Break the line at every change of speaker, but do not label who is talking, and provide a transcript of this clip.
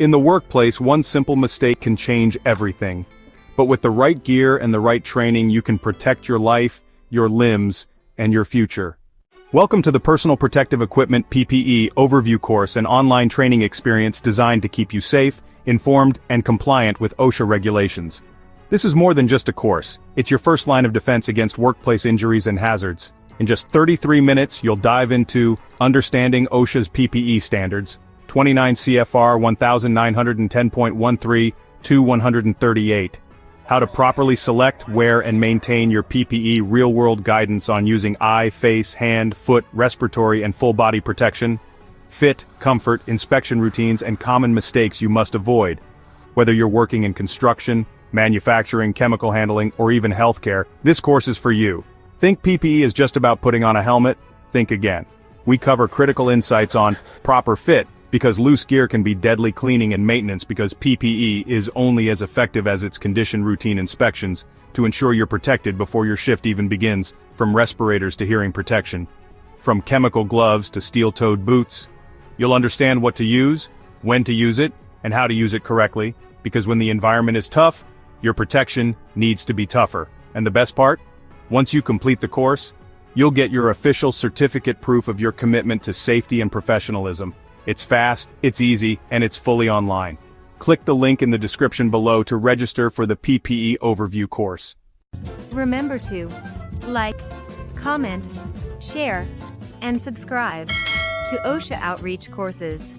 In the workplace, one simple mistake can change everything. But with the right gear and the right training, you can protect your life, your limbs, and your future. Welcome to the Personal Protective Equipment PPE Overview course, an online training experience designed to keep you safe, informed, and compliant with OSHA regulations. This is more than just a course. It's your first line of defense against workplace injuries and hazards. In just 33 minutes, you'll dive into understanding OSHA's PPE standards, 29 CFR 1910.13 to 138. How to properly select, wear, and maintain your PPE, real-world guidance on using eye, face, hand, foot, respiratory, and full-body protection, fit, comfort, inspection routines, and common mistakes you must avoid. Whether you're working in construction, manufacturing, chemical handling, or even healthcare, this course is for you. Think PPE is just about putting on a helmet? Think again. We cover critical insights on proper fit, because loose gear can be deadly cleaning and maintenance, because PPE is only as effective as its condition routine inspections, to ensure you're protected before your shift even begins, from respirators to hearing protection. From chemical gloves to steel-toed boots. You'll understand what to use, when to use it, and how to use it correctly, because when the environment is tough, your protection needs to be tougher. And the best part? Once you complete the course, you'll get your official certificate proof of your commitment to safety and professionalism. It's fast, it's easy, and it's fully online. Click the link in the description below to register for the PPE Overview course.
Remember to like, comment, share, and subscribe to OSHA Outreach courses.